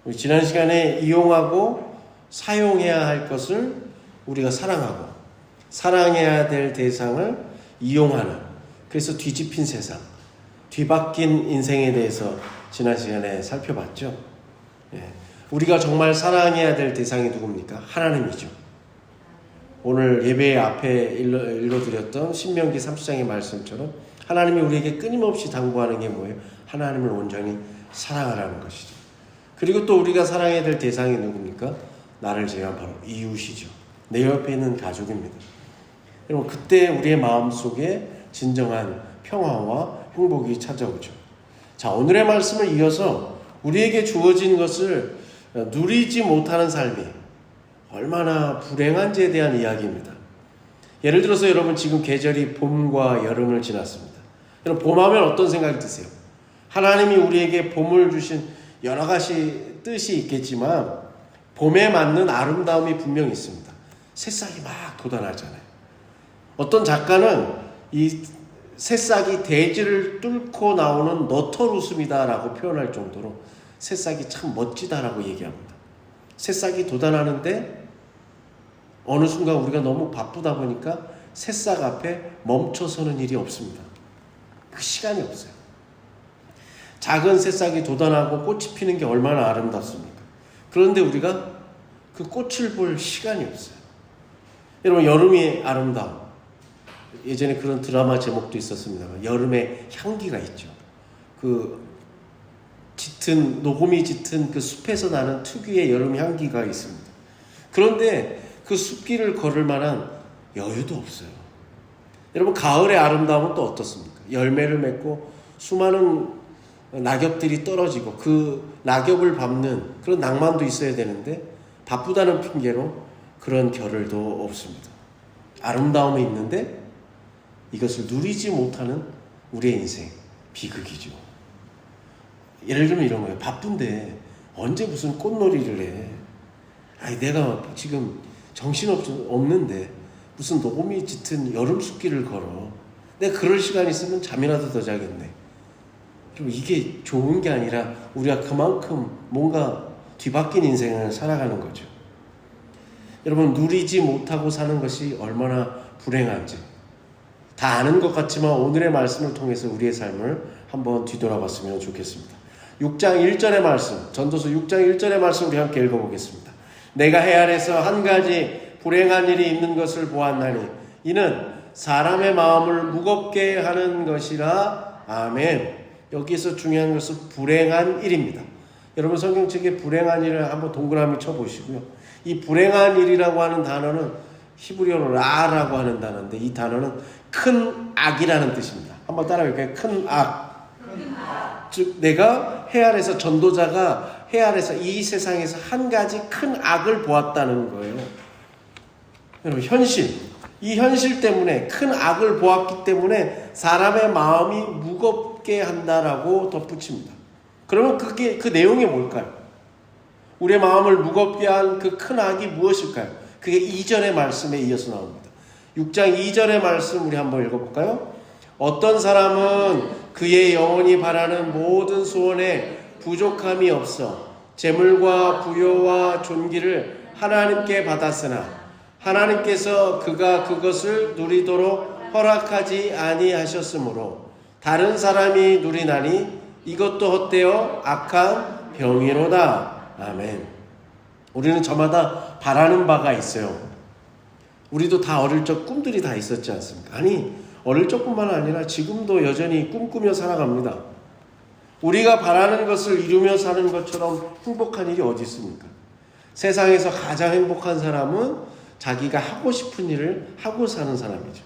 우리 지난 시간에 이용하고 사용해야 할 것을 우리가 사랑하고 사랑해야 될 대상을 이용하는, 그래서 뒤집힌 세상, 뒤바뀐 인생에 대해서 지난 시간에 살펴봤죠. 우리가 정말 사랑해야 될 대상이 누굽니까? 하나님이죠. 오늘 예배 앞에 읽어드렸던 신명기 30장의 말씀처럼 하나님이 우리에게 끊임없이 당부하는 게 뭐예요? 하나님을 온전히 사랑하라는 것이죠. 그리고 또 우리가 사랑해야 될 대상이 누굽니까? 나를 제외한 바로 이웃이죠. 내 옆에 있는 가족입니다. 여러분, 그때 우리의 마음속에 진정한 평화와 행복이 찾아오죠. 자, 오늘의 말씀을 이어서 우리에게 주어진 것을 누리지 못하는 삶이 얼마나 불행한지에 대한 이야기입니다. 예를 들어서 여러분, 지금 계절이 봄과 여름을 지났습니다. 여러분, 봄하면 어떤 생각이 드세요? 하나님이 우리에게 봄을 주신 여러 가지 뜻이 있겠지만 봄에 맞는 아름다움이 분명히 있습니다. 새싹이 막 돋아나잖아요. 어떤 작가는 이 새싹이 대지를 뚫고 나오는 너털 웃음이다라고 표현할 정도로 새싹이 참 멋지다라고 얘기합니다. 새싹이 돋아나는데 어느 순간 우리가 너무 바쁘다 보니까 새싹 앞에 멈춰서는 일이 없습니다. 그 시간이 없어요. 작은 새싹이 돋아나고 꽃이 피는 게 얼마나 아름답습니까? 그런데 우리가 그 꽃을 볼 시간이 없어요. 여러분, 여름이 아름다움. 예전에 그런 드라마 제목도 있었습니다만 여름의 향기가 있죠. 그 녹음이 짙은 그 숲에서 나는 특유의 여름 향기가 있습니다. 그런데 그 숲길을 걸을 만한 여유도 없어요. 여러분, 가을의 아름다움은 또 어떻습니까? 열매를 맺고 수많은 낙엽들이 떨어지고 그 낙엽을 밟는 그런 낭만도 있어야 되는데 바쁘다는 핑계로 그런 겨를도 없습니다. 아름다움이 있는데 이것을 누리지 못하는 우리의 인생, 비극이죠. 예를 들면 이런 거예요. 바쁜데 언제 무슨 꽃놀이를 해? 아니, 내가 지금 정신없는데 무슨 녹음이 짙은 여름 숲길을 걸어. 내가 그럴 시간 있으면 잠이라도 더 자겠네. 그럼 이게 좋은 게 아니라 우리가 그만큼 뭔가 뒤바뀐 인생을 살아가는 거죠. 여러분, 누리지 못하고 사는 것이 얼마나 불행한지 다 아는 것 같지만 오늘의 말씀을 통해서 우리의 삶을 한번 뒤돌아봤으면 좋겠습니다. 6장 1절의 말씀, 전도서 6장 1절의 말씀 우리 함께 읽어보겠습니다. 내가 해 아래서 한 가지 불행한 일이 있는 것을 보았나니 이는 사람의 마음을 무겁게 하는 것이라. 아멘. 여기서 중요한 것은 불행한 일입니다. 여러분, 성경책에 불행한 일을 한번 동그라미 쳐보시고요. 이 불행한 일이라고 하는 단어는 히브리어로 라라고 하는 단어인데 이 단어는 큰 악이라는 뜻입니다. 한번 따라해볼까요? 큰 악. 즉 내가 해 아래서, 전도자가 해 아래서 이 세상에서 한 가지 큰 악을 보았다는 거예요. 여러분, 이 현실 때문에, 큰 악을 보았기 때문에 사람의 마음이 무겁게 한다라고 덧붙입니다. 그러면 그 내용이 뭘까요? 우리의 마음을 무겁게 한 그 큰 악이 무엇일까요? 그게 2절의 말씀에 이어서 나옵니다. 6장 2절의 말씀 우리 한번 읽어볼까요? 어떤 사람은 그의 영혼이 바라는 모든 소원에 부족함이 없어 재물과 부요와 존귀를 하나님께 받았으나 하나님께서 그가 그것을 누리도록 허락하지 아니하셨으므로 다른 사람이 누리나니 이것도 헛되어 악한 병이로다. 아멘. 우리는 저마다 바라는 바가 있어요. 우리도 다 어릴 적 꿈들이 다 있었지 않습니까? 아니, 어릴 적뿐만 아니라 지금도 여전히 꿈꾸며 살아갑니다. 우리가 바라는 것을 이루며 사는 것처럼 행복한 일이 어디 있습니까? 세상에서 가장 행복한 사람은 자기가 하고 싶은 일을 하고 사는 사람이죠.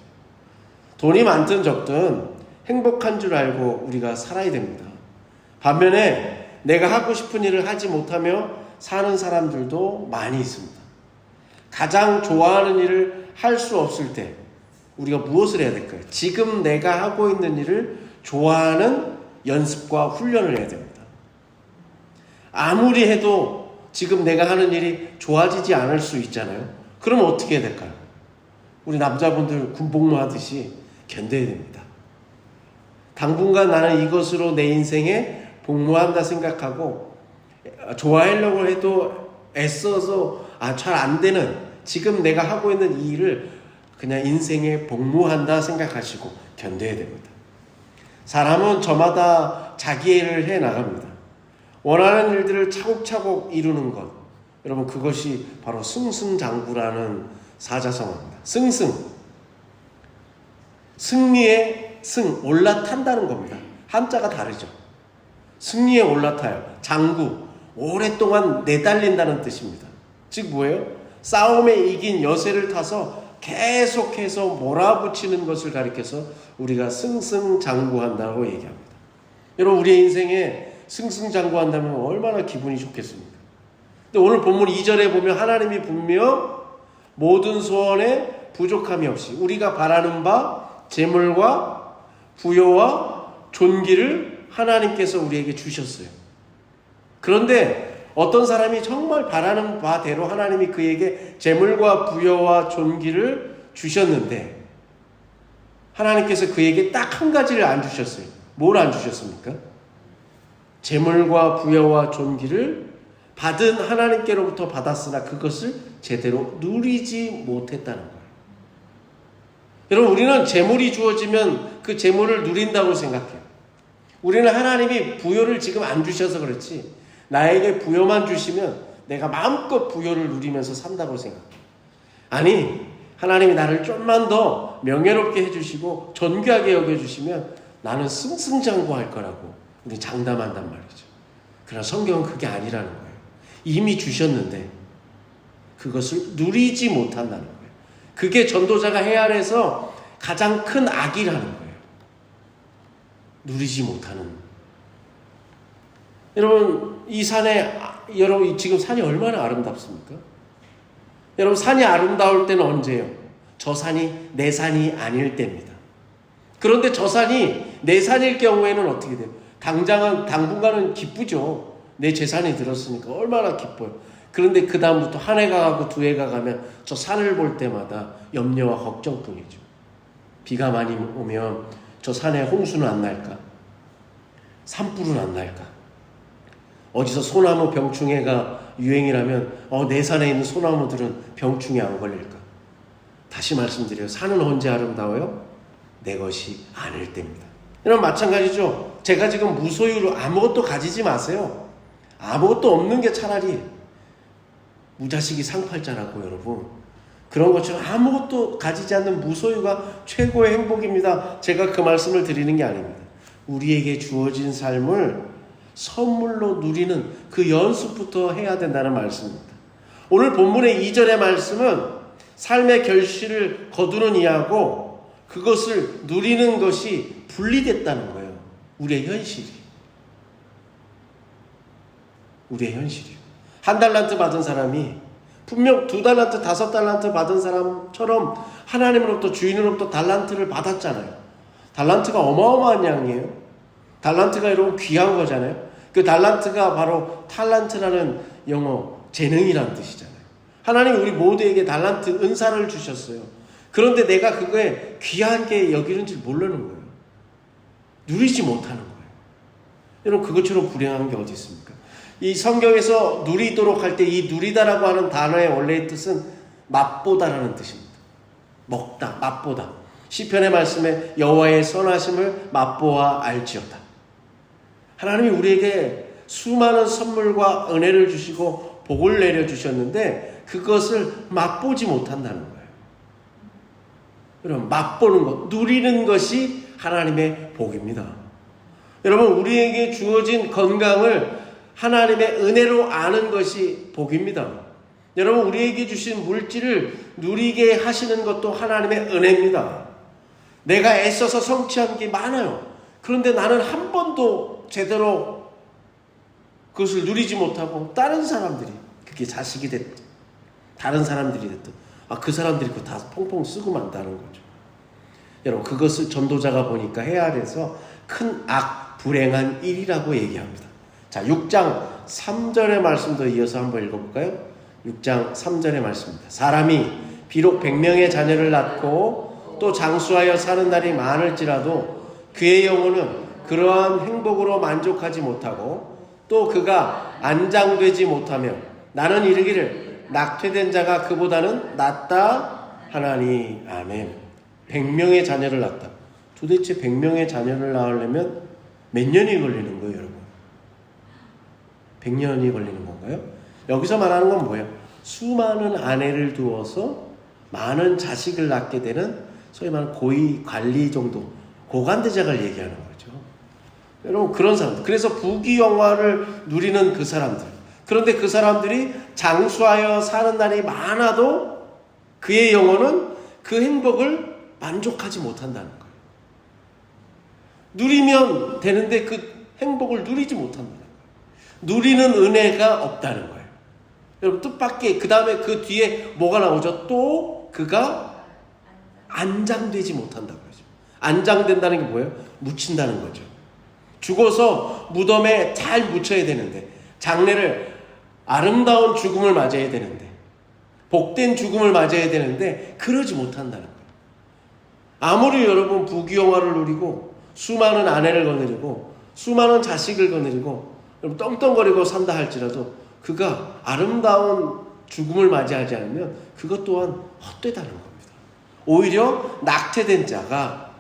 돈이 많든 적든 행복한 줄 알고 우리가 살아야 됩니다. 반면에 내가 하고 싶은 일을 하지 못하며 사는 사람들도 많이 있습니다. 가장 좋아하는 일을 할 수 없을 때 우리가 무엇을 해야 될까요? 지금 내가 하고 있는 일을 좋아하는 연습과 훈련을 해야 됩니다. 아무리 해도 지금 내가 하는 일이 좋아지지 않을 수 있잖아요. 그럼 어떻게 해야 될까요? 우리 남자분들 군복무 하듯이 견뎌야 됩니다. 당분간 나는 이것으로 내 인생에 복무한다 생각하고 좋아하려고 해도 애써서 잘 안 되는 지금 내가 하고 있는 이 일을 그냥 인생에 복무한다 생각하시고 견뎌야 됩니다. 사람은 저마다 자기 일을 해 나갑니다. 원하는 일들을 차곡차곡 이루는 것, 여러분 그것이 바로 승승장구라는 사자성어입니다. 승승, 승리의 승, 올라탄다는 겁니다. 한자가 다르죠. 승리에 올라타요. 장구, 오랫동안 내달린다는 뜻입니다. 즉 뭐예요? 싸움에 이긴 여세를 타서 계속해서 몰아붙이는 것을 가리켜서 우리가 승승장구한다고 얘기합니다. 여러분 우리의 인생에 승승장구한다면 얼마나 기분이 좋겠습니까? 근데 오늘 본문 2절에 보면 하나님이 분명 모든 소원에 부족함이 없이 우리가 바라는 바 재물과 부여와 존귀를 하나님께서 우리에게 주셨어요. 그런데 어떤 사람이 정말 바라는 바대로 하나님이 그에게 재물과 부여와 존귀를 주셨는데 하나님께서 그에게 딱 한 가지를 안 주셨어요. 뭘 안 주셨습니까? 재물과 부여와 존귀를 받은 하나님께로부터 받았으나 그것을 제대로 누리지 못했다는 거예요. 여러분 우리는 재물이 주어지면 그 재물을 누린다고 생각해요. 우리는 하나님이 부여를 지금 안 주셔서 그렇지 나에게 부여만 주시면 내가 마음껏 부여를 누리면서 산다고 생각해요. 아니 하나님이 나를 좀만 더 명예롭게 해주시고 존귀하게 여겨주시면 나는 승승장구할 거라고 우리 장담한단 말이죠. 그러나 성경은 그게 아니라는 거예요. 이미 주셨는데 그것을 누리지 못한다는 거예요. 그게 전도자가 해야 해서 가장 큰 악이라는 거예요. 누리지 못하는. 여러분 이 산에 여러분 지금 산이 얼마나 아름답습니까? 여러분 산이 아름다울 때는 언제예요? 저 산이 내 산이 아닐 때입니다. 그런데 저 산이 내 산일 경우에는 어떻게 돼요? 당분간은 기쁘죠. 내 재산이 들었으니까 얼마나 기뻐요. 그런데 그 다음부터 한 해가 가고 두 해가 가면 저 산을 볼 때마다 염려와 걱정뿐이죠. 비가 많이 오면 저 산에 홍수는 안 날까? 산불은 안 날까? 어디서 소나무 병충해가 유행이라면 내 산에 있는 소나무들은 병충해 안 걸릴까? 다시 말씀드려요. 산은 언제 아름다워요? 내 것이 아닐 때입니다. 여러분 마찬가지죠. 제가 지금 무소유로 아무것도 가지지 마세요. 아무것도 없는 게 차라리 무자식이 상팔자라고 여러분. 그런 것처럼 아무것도 가지지 않는 무소유가 최고의 행복입니다. 제가 그 말씀을 드리는 게 아닙니다. 우리에게 주어진 삶을 선물로 누리는 그 연습부터 해야 된다는 말씀입니다. 오늘 본문의 2절의 말씀은 삶의 결실을 거두는 이하고 그것을 누리는 것이 분리됐다는 거예요. 우리의 현실이. 우리의 현실이요. 1달란트 받은 사람이 분명 2달란트, 5달란트 받은 사람처럼 하나님으로부터 주인으로부터 달란트를 받았잖아요. 달란트가 어마어마한 양이에요. 달란트가 여러분 귀한 거잖아요. 그 달란트가 바로 탈란트라는 영어 재능이라는 뜻이잖아요. 하나님이 우리 모두에게 달란트 은사를 주셨어요. 그런데 내가 그거에 귀한 게 여기는 줄 모르는 거예요. 누리지 못하는 거예요. 여러분 그것처럼 불행한 게 어디 있습니까? 이 성경에서 누리도록 할 때 이 누리다라고 하는 단어의 원래의 뜻은 맛보다라는 뜻입니다. 먹다, 맛보다. 시편의 말씀에 여호와의 선하심을 맛보아 알지어다. 하나님이 우리에게 수많은 선물과 은혜를 주시고 복을 내려주셨는데 그것을 맛보지 못한다는 거예요. 여러분 맛보는 것, 누리는 것이 하나님의 복입니다. 여러분 우리에게 주어진 건강을 하나님의 은혜로 아는 것이 복입니다. 여러분 우리에게 주신 물질을 누리게 하시는 것도 하나님의 은혜입니다. 내가 애써서 성취한 게 많아요. 그런데 나는 한 번도 제대로 그것을 누리지 못하고 다른 사람들이 그게 자식이 됐든 다른 사람들이 됐든 그 사람들이 그거 다 펑펑 쓰고 만다는 거죠. 여러분 그것을 전도자가 보니까 헤아려서 큰 악, 불행한 일이라고 얘기합니다. 자, 6장 3절의 말씀도 이어서 한번 읽어볼까요? 6장 3절의 말씀입니다. 사람이 비록 100명의 자녀를 낳고 또 장수하여 사는 날이 많을지라도 그의 영혼은 그러한 행복으로 만족하지 못하고 또 그가 안장되지 못하며 나는 이르기를 낙태된 자가 그보다는 낫다 하나니. 아멘. 100명의 자녀를 낳았다. 도대체 100명의 자녀를 낳으려면 몇 년이 걸리는 거예요, 여러분? 100년이 걸리는 건가요? 여기서 말하는 건 뭐예요? 수많은 아내를 두어서 많은 자식을 낳게 되는 소위 말하는 고위 관리 정도, 고관대작을 얘기하는 거죠. 여러분, 그런 사람들. 그래서 부귀영화를 누리는 그 사람들. 그런데 그 사람들이 장수하여 사는 날이 많아도 그의 영혼은 그 행복을 만족하지 못한다는 거예요. 누리면 되는데 그 행복을 누리지 못한다는 거예요. 누리는 은혜가 없다는 거예요. 여러분, 뜻밖의, 그 다음에 그 뒤에 뭐가 나오죠? 또 그가 안장되지 못한다고 그러죠. 안장된다는 게 뭐예요? 묻힌다는 거죠. 죽어서 무덤에 잘 묻혀야 되는데, 장례를 아름다운 죽음을 맞아야 되는데, 복된 죽음을 맞아야 되는데 그러지 못한다는 거예요. 아무리 여러분 부귀영화를 누리고 수많은 아내를 거느리고 수많은 자식을 거느리고 떵떵거리고 산다 할지라도 그가 아름다운 죽음을 맞이하지 않으면 그것 또한 헛되다는 겁니다. 오히려 낙태된 자가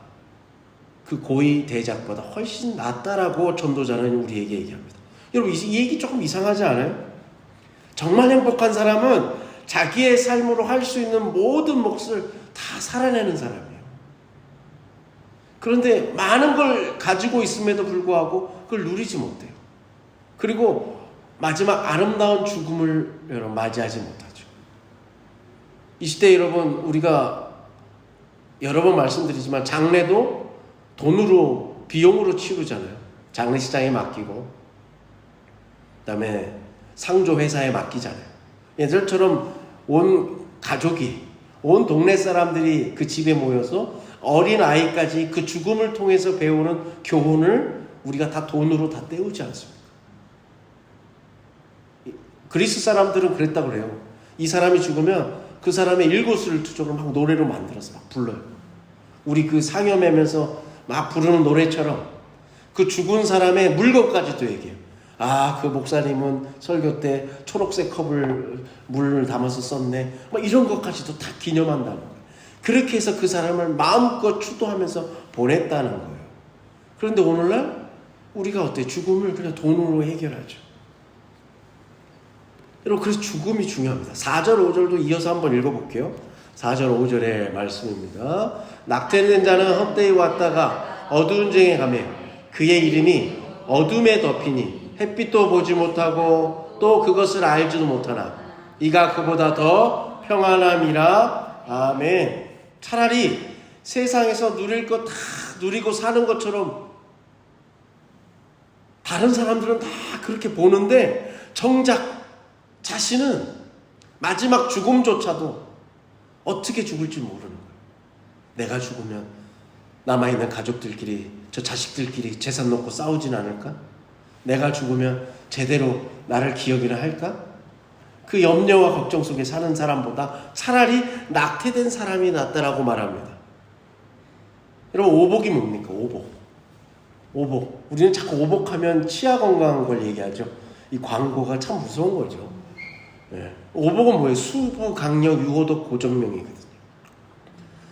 그 고위 대작보다 훨씬 낫다라고 전도자는 우리에게 얘기합니다. 여러분, 이 얘기 조금 이상하지 않아요? 정말 행복한 사람은 자기의 삶으로 할 수 있는 모든 몫을 다 살아내는 사람이에요. 그런데 많은 걸 가지고 있음에도 불구하고 그걸 누리지 못해요. 그리고 마지막 아름다운 죽음을 여러분 맞이하지 못하죠. 이 시대 여러분, 우리가 여러 번 말씀드리지만 장례도 돈으로, 비용으로 치르잖아요. 장례시장에 맡기고 그다음에 상조 회사에 맡기잖아요. 예전처럼 온 가족이, 온 동네 사람들이 그 집에 모여서 어린 아이까지 그 죽음을 통해서 배우는 교훈을 우리가 다 돈으로 다 때우지 않습니까? 그리스 사람들은 그랬다고 그래요. 이 사람이 죽으면 그 사람의 일거수를 투족을 막 노래로 만들어서 막 불러요. 우리 그 상여매면서 막 부르는 노래처럼 그 죽은 사람의 물건까지도 얘기해요. 아, 그 목사님은 설교 때 초록색 컵을 물을 담아서 썼네. 막 이런 것까지도 다 기념한다는 거예요. 그렇게 해서 그 사람을 마음껏 추도하면서 보냈다는 거예요. 그런데 오늘날 우리가 어때요? 죽음을 그냥 돈으로 해결하죠. 여러분, 그래서 죽음이 중요합니다. 4절 5절도 이어서 한번 읽어볼게요. 4절 5절의 말씀입니다. 낙태된 자는 헛되이 왔다가 어두운 중에 가며 그의 이름이 어둠에 덮이니 햇빛도 보지 못하고 또 그것을 알지도 못하나 이가 그보다 더 평안함이라. 아멘. 차라리 세상에서 누릴 것 다 누리고 사는 것처럼 다른 사람들은 다 그렇게 보는데 정작 자신은 마지막 죽음조차도 어떻게 죽을지 모르는 거예요. 내가 죽으면 남아있는 가족들끼리, 저 자식들끼리 재산 놓고 싸우진 않을까? 내가 죽으면 제대로 나를 기억이나 할까? 그 염려와 걱정 속에 사는 사람보다 차라리 낙태된 사람이 낫다라고 말합니다. 여러분, 오복이 뭡니까? 오복. 우리는 자꾸 오복하면 치아 건강한 걸 얘기하죠. 이 광고가 참 무서운 거죠. 네. 오복은 뭐예요? 수부, 강력, 유호덕, 고정명이거든요.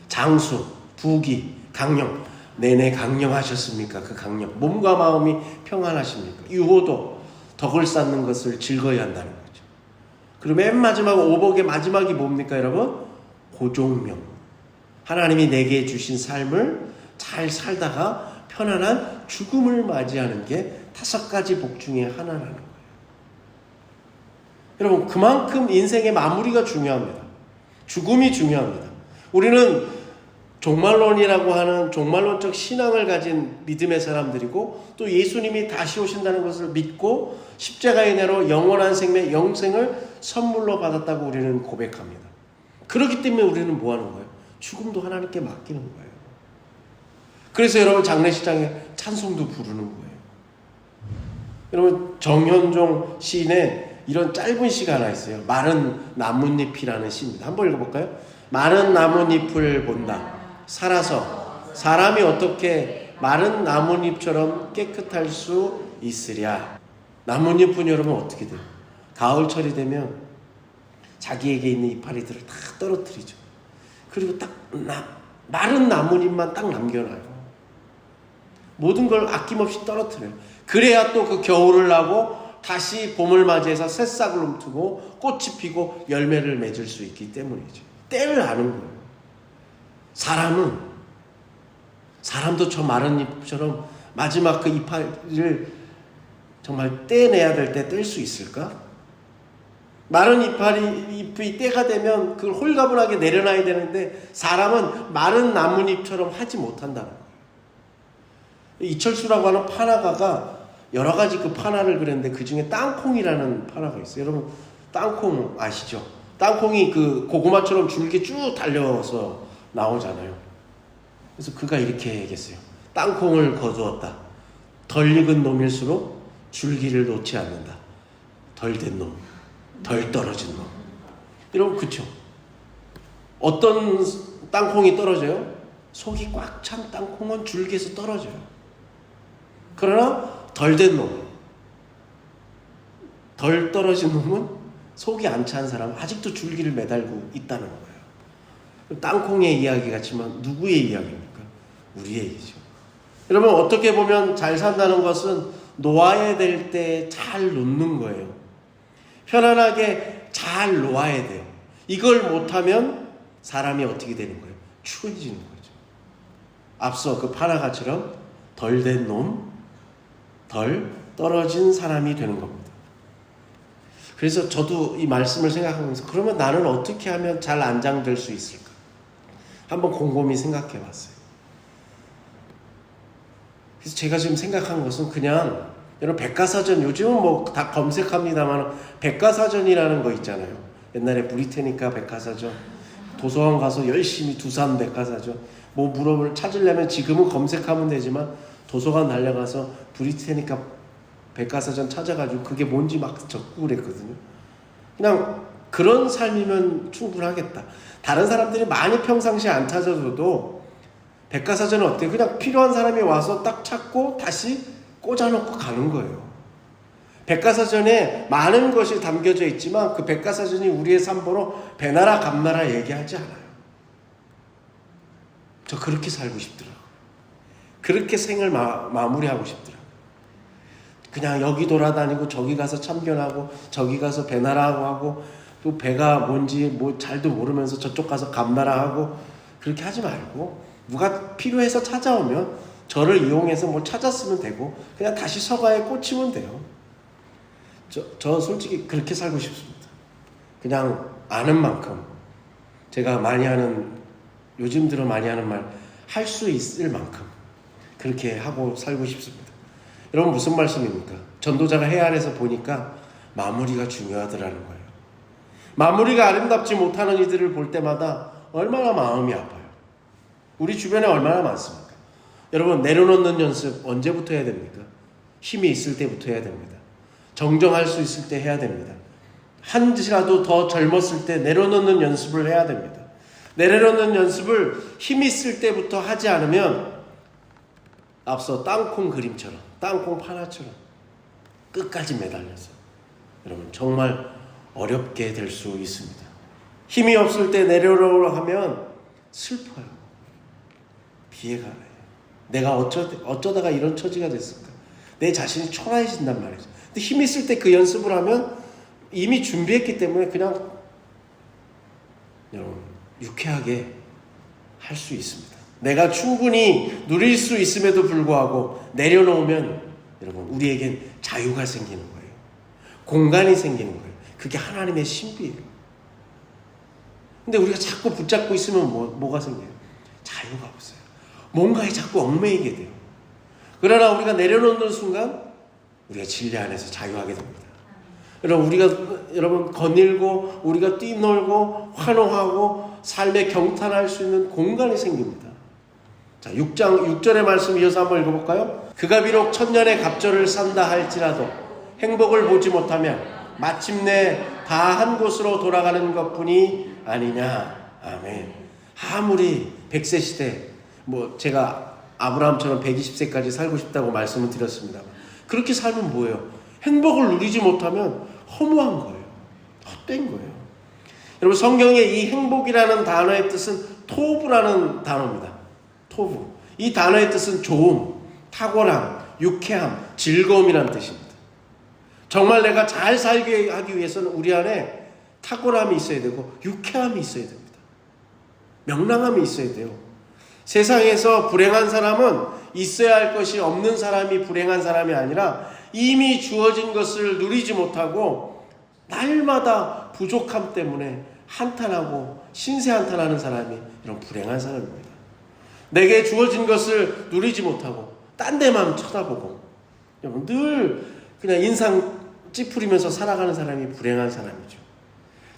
장수, 부귀, 강령. 내내 강령하셨습니까? 그 강령. 몸과 마음이 평안하십니까? 유호도, 덕을 쌓는 것을 즐거이 한다는 거죠. 그리고 맨 마지막 오복의 마지막이 뭡니까, 여러분? 고종명. 하나님이 내게 주신 삶을 잘 살다가 편안한 죽음을 맞이하는 게 5가지 복 중에 하나라는 거예요. 여러분, 그만큼 인생의 마무리가 중요합니다. 죽음이 중요합니다. 우리는 종말론이라고 하는 종말론적 신앙을 가진 믿음의 사람들이고 또 예수님이 다시 오신다는 것을 믿고 십자가의 내로 영원한 생명, 영생을 선물로 받았다고 우리는 고백합니다. 그렇기 때문에 우리는 뭐 하는 거예요? 죽음도 하나님께 맡기는 거예요. 그래서 여러분, 장례식장에 찬송도 부르는 거예요. 여러분, 정현종 시인의 이런 짧은 시가 하나 있어요. 마른 나뭇잎이라는 시입니다. 한번 읽어볼까요? 마른 나뭇잎을 본다. 살아서 사람이 어떻게 마른 나뭇잎처럼 깨끗할 수 있으랴. 나뭇잎은 여러분 어떻게 돼요? 가을철이 되면 자기에게 있는 이파리들을 다 떨어뜨리죠. 그리고 딱 마른 나뭇잎만 딱 남겨놔요. 모든 걸 아낌없이 떨어뜨려요. 그래야 또 그 겨울을 나고 다시 봄을 맞이해서 새싹을 움트고 꽃이 피고 열매를 맺을 수 있기 때문이죠. 때를 아는 거예요. 사람도 저 마른 잎처럼 마지막 그 이파리를 정말 떼내야 될 때 뗄 수 있을까? 마른 잎이 때가 되면 그걸 홀가분하게 내려놔야 되는데 사람은 마른 나뭇잎처럼 하지 못한다는 거예요. 이철수라고 하는 판화가가 여러 가지 그 판화를 그렸는데 그 중에 땅콩이라는 판화가 있어요. 여러분 땅콩 아시죠? 땅콩이 그 고구마처럼 줄기 쭉 달려서 나오잖아요. 그래서 그가 이렇게 얘기했어요. 땅콩을 거두었다. 덜 익은 놈일수록 줄기를 놓지 않는다. 덜 된 놈, 덜 떨어진 놈. 여러분 그쵸? 어떤 땅콩이 떨어져요? 속이 꽉 찬 땅콩은 줄기에서 떨어져요. 그러나 덜 된 놈, 덜 떨어진 놈은 속이 안 찬 사람 아직도 줄기를 매달고 있다는 거예요. 땅콩의 이야기 같지만 누구의 이야기입니까? 우리의 얘기죠. 여러분 어떻게 보면 잘 산다는 것은 놓아야 될 때 잘 놓는 거예요. 편안하게 잘 놓아야 돼요. 이걸 못하면 사람이 어떻게 되는 거예요? 추해지는 거죠. 앞서 그 판화가처럼 덜 된 놈, 덜 떨어진 사람이 되는 겁니다. 그래서 저도 이 말씀을 생각하면서 그러면 나는 어떻게 하면 잘 안장될 수 있을까? 한번 곰곰이 생각해 봤어요. 그래서 제가 지금 생각한 것은 그냥 여러분 백과사전 요즘은 뭐 다 검색합니다만 백과사전이라는 거 있잖아요. 옛날에 브리테니카 백과사전 도서관 가서 열심히 두산 백과사전 뭐 물어볼 찾으려면 지금은 검색하면 되지만 도서관 달려가서 브리테니카 백과사전 찾아가지고 그게 뭔지 막 적고 그랬거든요. 그냥 그런 삶이면 충분하겠다. 다른 사람들이 많이 평상시에 안 찾아줘도 백과사전은 어때요? 그냥 필요한 사람이 와서 딱 찾고 다시 꽂아놓고 가는 거예요. 백과사전에 많은 것이 담겨져 있지만 그 백과사전이 우리의 삶번호 배나라 감나라 얘기하지 않아요. 저 그렇게 살고 싶더라고요. 그렇게 생을 마무리하고 싶더라고요. 그냥 여기 돌아다니고 저기 가서 참견하고 저기 가서 배나라하고 하고 또 배가 뭔지 뭐 잘도 모르면서 저쪽 가서 감나라하고 그렇게 하지 말고 누가 필요해서 찾아오면 저를 이용해서 뭐 찾았으면 되고 그냥 다시 서가에 꽂히면 돼요. 저 솔직히 그렇게 살고 싶습니다. 그냥 아는 만큼 제가 많이 하는 요즘 들어 많이 하는 말 할 수 있을 만큼 그렇게 하고 살고 싶습니다. 여러분 무슨 말씀입니까? 전도자가 해 아래서 보니까 마무리가 중요하더라는 거예요. 마무리가 아름답지 못하는 이들을 볼 때마다 얼마나 마음이 아파요. 우리 주변에 얼마나 많습니까? 여러분 내려놓는 연습 언제부터 해야 됩니까? 힘이 있을 때부터 해야 됩니다. 정정할 수 있을 때 해야 됩니다. 한시라도 더 젊었을 때 내려놓는 연습을 해야 됩니다. 내려놓는 연습을 힘 있을 때부터 하지 않으면 앞서 땅콩 그림처럼 땅콩 판화처럼 끝까지 매달려서 여러분 정말 어렵게 될 수 있습니다. 힘이 없을 때 내려놓으려 하면 슬퍼요. 비애가 나요. 내가 어쩌다가 이런 처지가 됐을까? 내 자신이 초라해진단 말이죠. 근데 힘 있을 때 그 연습을 하면 이미 준비했기 때문에 그냥 여러분 유쾌하게 할 수 있습니다. 내가 충분히 누릴 수 있음에도 불구하고 내려놓으면 여러분 우리에겐 자유가 생기는 거예요. 공간이 생기는 거예요. 그게 하나님의 신비예요. 근데 우리가 자꾸 붙잡고 있으면 뭐가 생겨요? 자유가 없어요. 뭔가에 자꾸 얽매이게 돼요. 그러나 우리가 내려놓는 순간 우리가 진리 안에서 자유하게 됩니다. 여러분 거닐고 우리가 뛰놀고 환호하고 삶에 경탄할 수 있는 공간이 생깁니다. 자, 6절의 말씀 이어서 한번 읽어볼까요? 그가 비록 천년의 갑절을 산다 할지라도 행복을 보지 못하면 마침내 다 한 곳으로 돌아가는 것뿐이 아니냐. 아멘. 아무리 100세 시대 제가 아브라함처럼 120세까지 살고 싶다고 말씀을 드렸습니다. 그렇게 살면 뭐예요? 행복을 누리지 못하면 허무한 거예요. 헛된 거예요. 여러분, 성경에 이 행복이라는 단어의 뜻은 토부라는 단어입니다. 토부. 이 단어의 뜻은 좋음, 탁월함, 유쾌함, 즐거움이라는 뜻입니다. 정말 내가 잘 살게 하기 위해서는 우리 안에 탁월함이 있어야 되고 유쾌함이 있어야 됩니다. 명랑함이 있어야 돼요. 세상에서 불행한 사람은 있어야 할 것이 없는 사람이 불행한 사람이 아니라 이미 주어진 것을 누리지 못하고 날마다 부족함 때문에 한탄하고 신세한탄하는 사람이 이런 불행한 사람입니다. 내게 주어진 것을 누리지 못하고 딴 데만 쳐다보고 늘 그냥 인상 찌푸리면서 살아가는 사람이 불행한 사람이죠.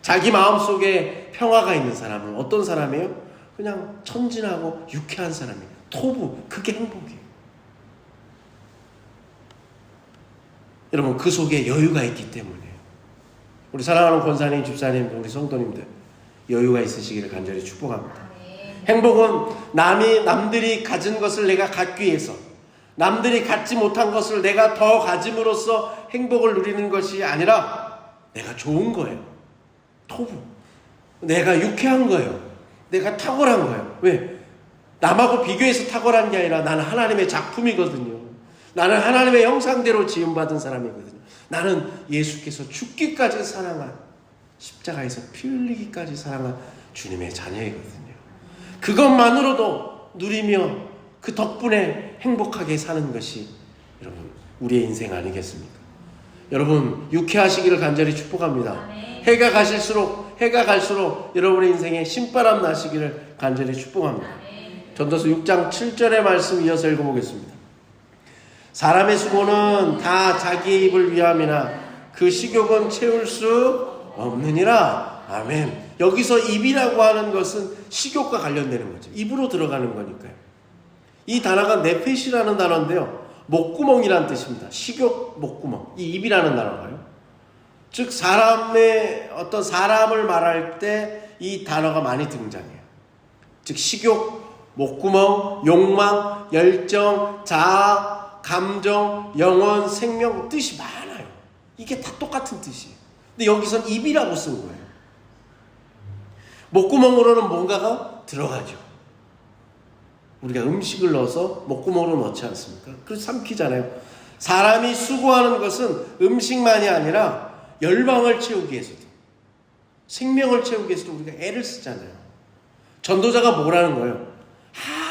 자기 마음속에 평화가 있는 사람은 어떤 사람이에요? 그냥 천진하고 유쾌한 사람이에요. 토부, 그게 행복이에요. 여러분, 그 속에 여유가 있기 때문이에요. 우리 사랑하는 권사님, 집사님, 우리 성도님들 여유가 있으시기를 간절히 축복합니다. 행복은 남들이 가진 것을 내가 갖기 위해서, 남들이 갖지 못한 것을 내가 더 가짐으로써 행복을 누리는 것이 아니라 내가 좋은 거예요. 토부. 내가 유쾌한 거예요. 내가 탁월한 거예요. 왜? 남하고 비교해서 탁월한 게 아니라 나는 하나님의 작품이거든요. 나는 하나님의 형상대로 지음받은 사람이거든요. 나는 예수께서 죽기까지 사랑한, 십자가에서 피 흘리기까지 사랑한 주님의 자녀이거든요. 그것만으로도 누리며 그 덕분에 행복하게 사는 것이 여러분 우리의 인생 아니겠습니까? 여러분 유쾌하시기를 간절히 축복합니다. 해가 갈수록 여러분의 인생에 신바람 나시기를 간절히 축복합니다. 전도서 6장 7절의 말씀 이어서 읽어보겠습니다. 사람의 수고는 다 자기의 입을 위함이나 그 식욕은 채울 수 없느니라. 아멘. 여기서 입이라고 하는 것은 식욕과 관련되는 거죠. 입으로 들어가는 거니까요. 이 단어가 네페시라는 단어인데요. 목구멍이라는 뜻입니다. 식욕, 목구멍. 이 입이라는 단어가요. 즉 어떤 사람을 말할 때 이 단어가 많이 등장해요. 즉 식욕, 목구멍, 욕망, 열정, 자아, 감정, 영혼, 생명 뜻이 많아요. 이게 다 똑같은 뜻이에요. 근데 여기선 입이라고 쓴 거예요. 목구멍으로는 뭔가가 들어가죠. 우리가 음식을 넣어서 목구멍으로 넣지 않습니까? 그래서 삼키잖아요. 사람이 수고하는 것은 음식만이 아니라 열방을 채우기 위해서도, 생명을 채우기 위해서도 우리가 애를 쓰잖아요. 전도자가 뭐라는 거예요?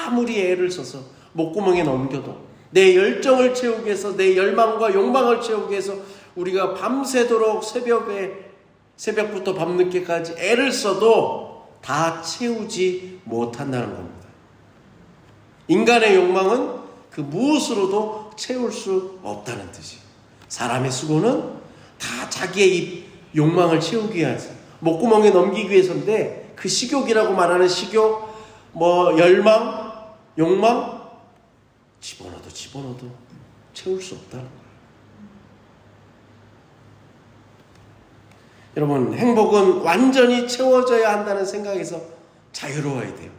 아무리 애를 써서 목구멍에 넘겨도 내 열정을 채우기 위해서, 내 열망과 욕망을 채우기 위해서 우리가 밤새도록 새벽부터 밤늦게까지 애를 써도 다 채우지 못한다는 겁니다. 인간의 욕망은 그 무엇으로도 채울 수 없다는 뜻이에요. 사람의 수고는 다 자기의 욕망을 채우기 위해서, 목구멍에 넘기기 위해서인데, 그 식욕이라고 말하는 식욕, 열망, 욕망, 집어넣어도 채울 수 없다는 거예요. 여러분, 행복은 완전히 채워져야 한다는 생각에서 자유로워야 돼요.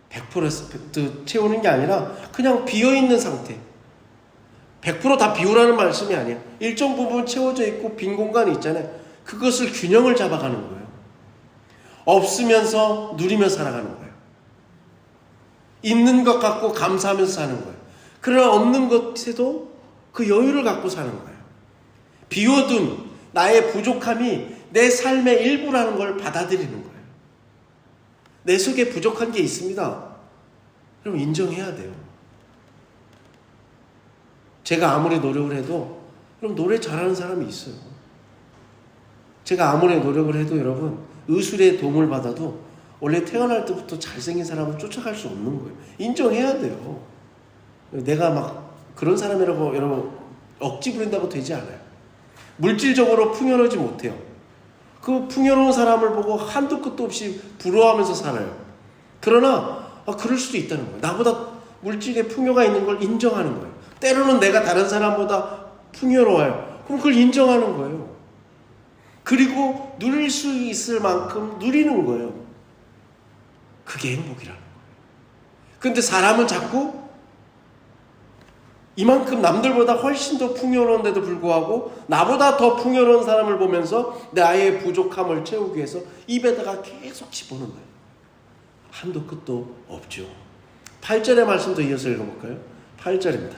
100% 채우는 게 아니라 그냥 비어있는 상태. 100% 비우라는 말씀이 아니에요. 일정 부분 채워져 있고 빈 공간이 있잖아요. 그것을 균형을 잡아가는 거예요. 없으면서 누리며 살아가는 거예요. 있는 것 갖고 감사하면서 사는 거예요. 그러나 없는 것에도 그 여유를 갖고 사는 거예요. 비워둔 나의 부족함이 내 삶의 일부라는 걸 받아들이는 거예요. 내 속에 부족한 게 있습니다. 그럼 인정해야 돼요. 제가 아무리 노력을 해도, 그럼 노래 잘하는 사람이 있어요. 제가 아무리 노력을 해도 여러분, 의술의 도움을 받아도 원래 태어날 때부터 잘생긴 사람을 쫓아갈 수 없는 거예요. 인정해야 돼요. 내가 막 그런 사람이라고 여러분 억지 부린다고 되지 않아요. 물질적으로 풍요하지 못해요. 그 풍요로운 사람을 보고 한도 끝도 없이 부러워하면서 살아요. 그러나 그럴 수도 있다는 거예요. 나보다 물질의 풍요가 있는 걸 인정하는 거예요. 때로는 내가 다른 사람보다 풍요로워요. 그럼 그걸 인정하는 거예요. 그리고 누릴 수 있을 만큼 누리는 거예요. 그게 행복이라는 거예요. 근데 사람은 자꾸 이만큼 남들보다 훨씬 더 풍요로운데도 불구하고 나보다 더 풍요로운 사람을 보면서 나의 부족함을 채우기 위해서 입에다가 계속 집어넣는 거예요. 한도 끝도 없죠. 8절의 말씀도 이어서 읽어볼까요? 8절입니다.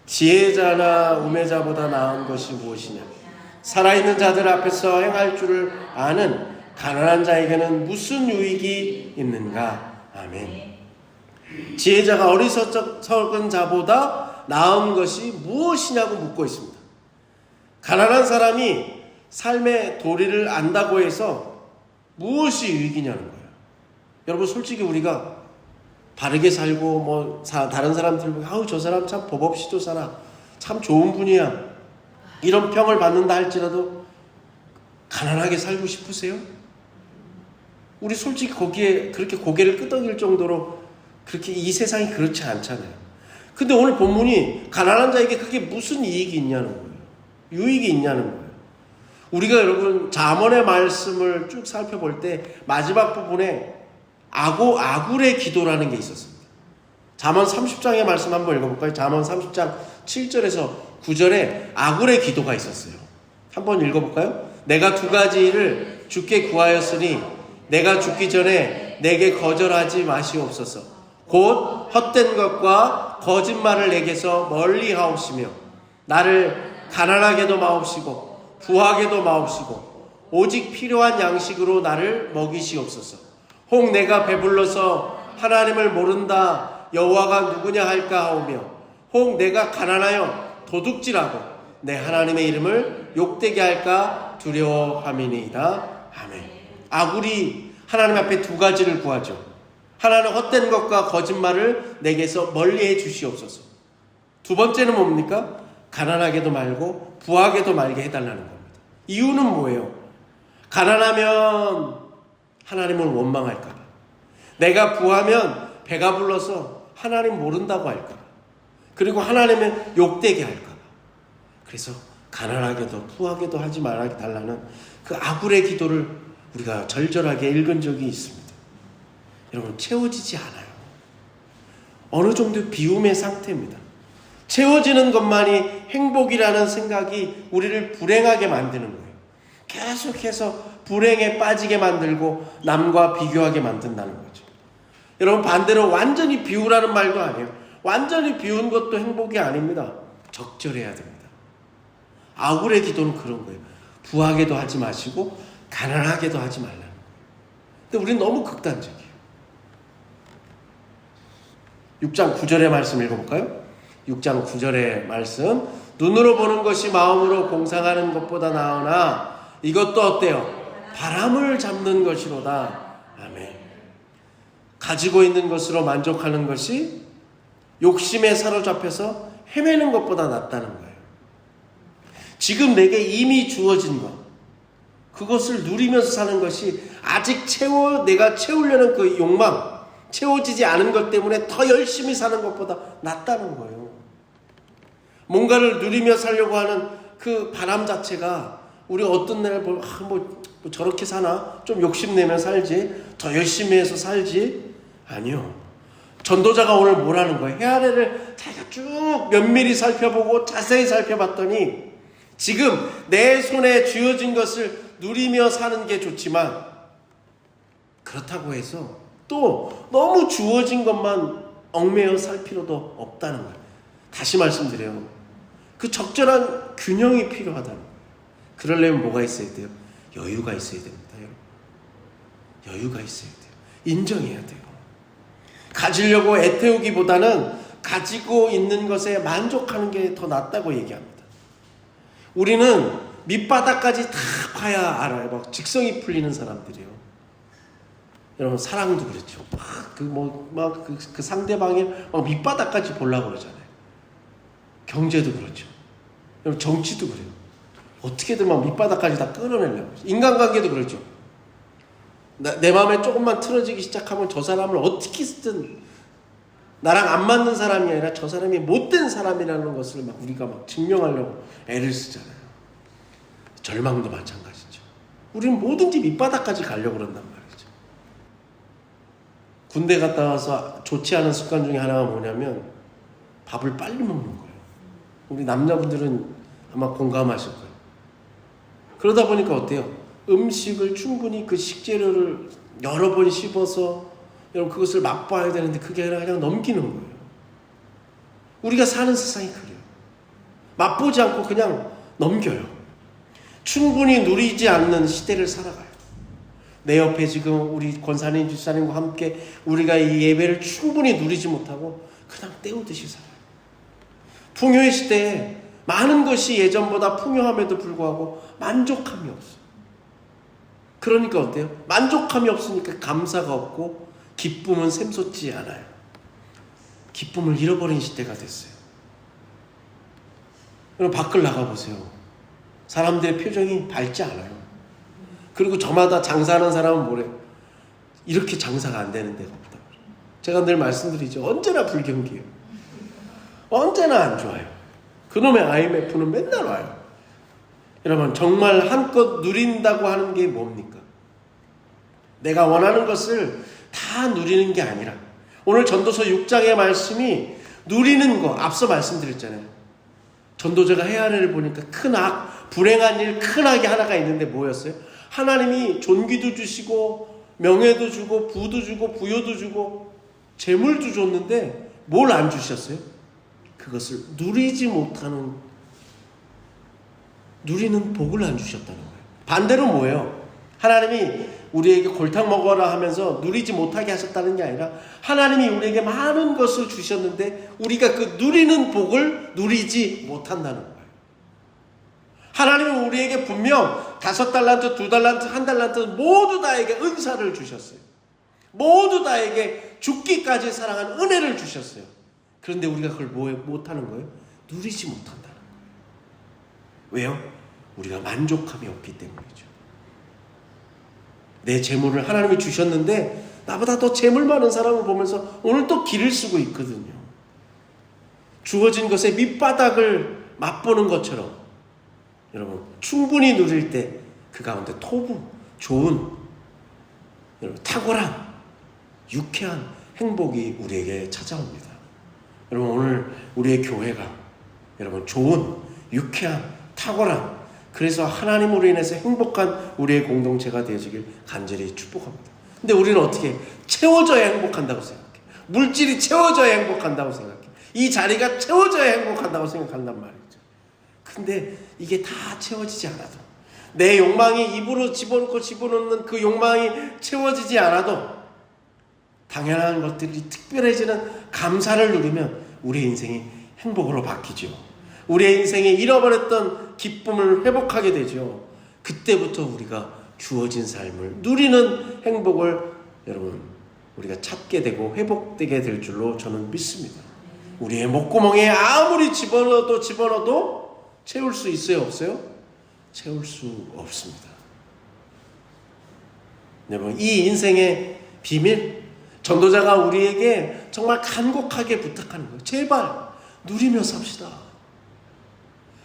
지혜자나 우매자보다 나은 것이 무엇이냐? 살아있는 자들 앞에서 행할 줄을 아는 가난한 자에게는 무슨 유익이 있는가? 아멘. 지혜자가 어리석은 자보다 나은 것이 무엇이냐고 묻고 있습니다. 가난한 사람이 삶의 도리를 안다고 해서 무엇이 유익이냐는 거예요. 여러분, 솔직히 우리가 바르게 살고 다른 사람들 보고 아우 저 사람 참 법 없이도 살아, 참 좋은 분이야, 이런 평을 받는다 할지라도 가난하게 살고 싶으세요? 우리 솔직히 거기에 그렇게 고개를 끄덕일 정도로 그렇게 이 세상이 그렇지 않잖아요. 근데 오늘 본문이 가난한 자에게 그게 무슨 이익이 있냐는 거예요. 유익이 있냐는 거예요. 우리가 여러분 잠언의 말씀을 쭉 살펴볼 때 마지막 부분에 아굴의 기도라는 게 있었습니다. 잠언 30장의 말씀 한번 읽어볼까요? 잠언 30장 7절에서 9절에 아굴의 기도가 있었어요. 한번 읽어볼까요? 내가 두 가지를 주께 구하였으니 내가 죽기 전에 내게 거절하지 마시옵소서. 곧 헛된 것과 거짓말을 내게서 멀리 하옵시며 나를 가난하게도 마옵시고 부하게도 마옵시고 오직 필요한 양식으로 나를 먹이시옵소서. 혹 내가 배불러서 하나님을 모른다 여호와가 누구냐 할까 하오며 혹 내가 가난하여 도둑질하고 내 하나님의 이름을 욕되게 할까 두려워함이니이다. 아멘. 아굴이 하나님 앞에 두 가지를 구하죠. 하나는 헛된 것과 거짓말을 내게서 멀리해 주시옵소서. 두 번째는 뭡니까? 가난하게도 말고 부하게도 말게 해달라는 겁니다. 이유는 뭐예요? 가난하면 하나님을 원망할까 봐, 내가 부하면 배가 불러서 하나님 모른다고 할까 봐, 그리고 하나님은 욕되게 할까 봐. 그래서 가난하게도 부하게도 하지 말아달라는 그 아굴의 기도를 우리가 절절하게 읽은 적이 있습니다. 여러분, 채워지지 않아요. 어느 정도 비움의 상태입니다. 채워지는 것만이 행복이라는 생각이 우리를 불행하게 만드는 거예요. 계속해서 불행에 빠지게 만들고 남과 비교하게 만든다는 거죠. 여러분, 반대로 완전히 비우라는 말도 아니에요. 완전히 비운 것도 행복이 아닙니다. 적절해야 됩니다. 아굴의 기도는 그런 거예요. 부하게도 하지 마시고 가난하게도 하지 말라는 거예요. 근데 우리는 너무 극단적이에요. 6장 9절의 말씀 읽어볼까요? 6장 9절의 말씀. 눈으로 보는 것이 마음으로 공상하는 것보다 나으나 이것도 어때요? 바람을 잡는 것이로다. 아멘. 가지고 있는 것으로 만족하는 것이 욕심에 사로잡혀서 헤매는 것보다 낫다는 거예요. 지금 내게 이미 주어진 것, 그것을 누리면서 사는 것이 아직 내가 채우려는 그 욕망, 채워지지 않은 것 때문에 더 열심히 사는 것보다 낫다는 거예요. 뭔가를 누리며 살려고 하는 그 바람 자체가 우리 어떤 날에 뭐 저렇게 사나? 좀 욕심내면 살지? 더 열심히 해서 살지? 아니요. 전도자가 오늘 뭐라는 거예요? 해 아래를 자기가 쭉 면밀히 살펴보고 자세히 살펴봤더니 지금 내 손에 쥐어진 것을 누리며 사는 게 좋지만 그렇다고 해서 또 너무 주어진 것만 얽매여 살 필요도 없다는 거예요. 다시 말씀드려요. 그 적절한 균형이 필요하다는 거예요. 그러려면 뭐가 있어야 돼요? 여유가 있어야 됩니다. 여유가 있어야 돼요. 인정해야 돼요. 가지려고 애태우기보다는 가지고 있는 것에 만족하는 게 더 낫다고 얘기합니다. 우리는 밑바닥까지 다 봐야 알아요. 막 직성이 풀리는 사람들이에요. 여러분, 사랑도 그렇죠. 그 상대방의 밑바닥까지 보려고 그러잖아요. 경제도 그렇죠. 여러분, 정치도 그래요. 어떻게든 막 밑바닥까지 다 끌어내려고. 인간관계도 그렇죠. 내 마음에 조금만 틀어지기 시작하면 저 사람을 어떻게 쓰든 나랑 안 맞는 사람이 아니라 저 사람이 못된 사람이라는 것을 우리가 증명하려고 애를 쓰잖아요. 절망도 마찬가지죠. 우리는 뭐든지 밑바닥까지 가려고 그런단 말이죠. 군대 갔다 와서 좋지 않은 습관 중에 하나가 뭐냐면 밥을 빨리 먹는 거예요. 우리 남자분들은 아마 공감하실 거예요. 그러다 보니까 어때요? 음식을 충분히 그 식재료를 여러 번 씹어서 여러분 그것을 맛봐야 되는데 그게 아니라 그냥 넘기는 거예요. 우리가 사는 세상이 그래요. 맛보지 않고 그냥 넘겨요. 충분히 누리지 않는 시대를 살아가요. 내 옆에 지금 우리 권사님, 집사님과 함께 우리가 이 예배를 충분히 누리지 못하고 그냥 때우듯이 살아요. 풍요의 시대에 많은 것이 예전보다 풍요함에도 불구하고 만족함이 없어요. 그러니까 어때요? 만족함이 없으니까 감사가 없고 기쁨은 샘솟지 않아요. 기쁨을 잃어버린 시대가 됐어요. 여러분 밖을 나가보세요. 사람들의 표정이 밝지 않아요. 그리고 저마다 장사하는 사람은 뭐래요? 이렇게 장사가 안 되는 데가 없다. 제가 늘 말씀드리죠. 언제나 불경기예요. 언제나 안 좋아요. 그놈의 IMF는 맨날 와요. 여러분 정말 한껏 누린다고 하는 게 뭡니까? 내가 원하는 것을 다 누리는 게 아니라 오늘 전도서 6장의 말씀이 누리는 거 앞서 말씀드렸잖아요. 전도자가 해야 할 일을 보니까 큰 악, 불행한 일, 큰 악이 하나가 있는데 뭐였어요? 하나님이 존귀도 주시고 명예도 주고 부도 주고 부여도 주고 재물도 줬는데 뭘 안 주셨어요? 그것을 누리지 못하는 누리는 복을 안 주셨다는 거예요. 반대로 뭐예요? 하나님이 우리에게 골탕 먹어라 하면서 누리지 못하게 하셨다는 게 아니라 하나님이 우리에게 많은 것을 주셨는데 우리가 그 누리는 복을 누리지 못한다는 거예요. 하나님은 우리에게 분명 5달란트, 2달란트, 1달란트 모두 다에게 은사를 주셨어요. 모두 다에게 죽기까지 사랑한 은혜를 주셨어요. 그런데 우리가 그걸 못하는 거예요? 누리지 못한다는 거예요. 왜요? 우리가 만족함이 없기 때문이죠. 내 재물을 하나님이 주셨는데 나보다 더 재물 많은 사람을 보면서 오늘 또 기를 쓰고 있거든요. 주어진 것의 밑바닥을 맛보는 것처럼 여러분 충분히 누릴 때 그 가운데 토부, 좋은 여러분 탁월한 유쾌한 행복이 우리에게 찾아옵니다. 여러분 오늘 우리의 교회가 여러분 좋은 유쾌한 탁월한 그래서 하나님으로 인해서 행복한 우리의 공동체가 되어지길 간절히 축복합니다. 근데 우리는 어떻게 채워져야 행복한다고 생각해. 물질이 채워져야 행복한다고 생각해. 이 자리가 채워져야 행복한다고 생각한단 말이죠. 근데 이게 다 채워지지 않아도 내 욕망이 입으로 집어넣고 집어넣는 그 욕망이 채워지지 않아도 당연한 것들이 특별해지는 감사를 누리면 우리의 인생이 행복으로 바뀌죠. 우리의 인생에 잃어버렸던 기쁨을 회복하게 되죠. 그때부터 우리가 주어진 삶을 누리는 행복을 여러분 우리가 찾게 되고 회복되게 될 줄로 저는 믿습니다. 우리의 목구멍에 아무리 집어넣어도 채울 수 있어요? 없어요? 채울 수 없습니다. 여러분 이 인생의 비밀 전도자가 우리에게 정말 간곡하게 부탁하는 거예요. 제발 누리며 삽시다.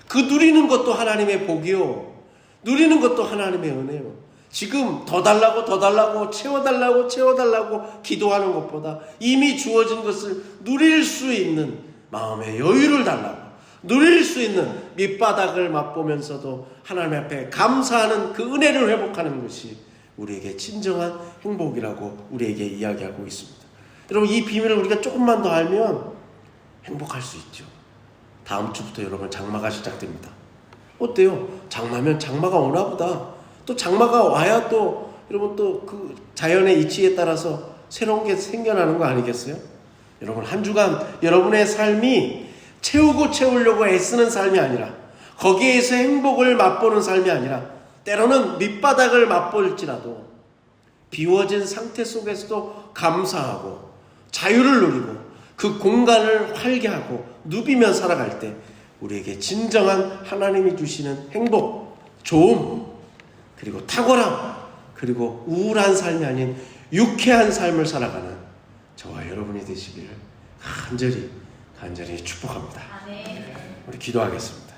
그 누리는 것도 하나님의 복이요. 누리는 것도 하나님의 은혜요. 지금 더 달라고 채워달라고 기도하는 것보다 이미 주어진 것을 누릴 수 있는 마음의 여유를 달라고 누릴 수 있는 밑바닥을 맛보면서도 하나님 앞에 감사하는 그 은혜를 회복하는 것이 우리에게 진정한 행복이라고 우리에게 이야기하고 있습니다. 여러분 이 비밀을 우리가 조금만 더 알면 행복할 수 있죠. 다음 주부터 여러분 장마가 시작됩니다. 어때요? 장마면 장마가 오나 보다. 또 장마가 와야 또 여러분 또 그 자연의 이치에 따라서 새로운 게 생겨나는 거 아니겠어요? 여러분 한 주간 여러분의 삶이 채우려고 애쓰는 삶이 아니라 거기에서 행복을 맛보는 삶이 아니라 때로는 밑바닥을 맛볼지라도 비워진 상태 속에서도 감사하고 자유를 누리고 그 공간을 활기하고 누비며 살아갈 때 우리에게 진정한 하나님이 주시는 행복, 좋음, 그리고 탁월함, 그리고 우울한 삶이 아닌 유쾌한 삶을 살아가는 저와 여러분이 되시기를 간절히 축복합니다. 우리 기도하겠습니다.